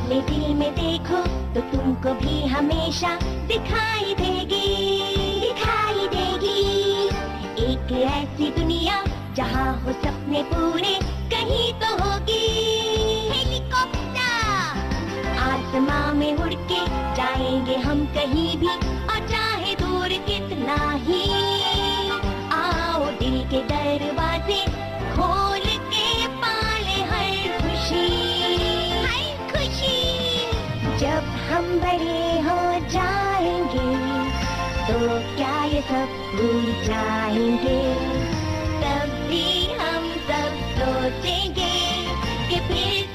अपने दिल में देखो तो तुमको भी हमेशा दिखाई देगी, दिखाई देगी। एक ऐसी दुनिया जहाँ हो सपने पूरे कहीं तो होगी। हेलीकॉप्टर आसमां में उड़ के जाएंगे हम कहीं भी, और चाहे दूर कितना ही। आओ दिल के दरवाजे खोल के पाले हर खुशी, हर खुशी। जब हम बड़े हो जाएंगे तो क्या ये सब भूल जाएंगे, तब भी हम सब सोचेंगे कि फिर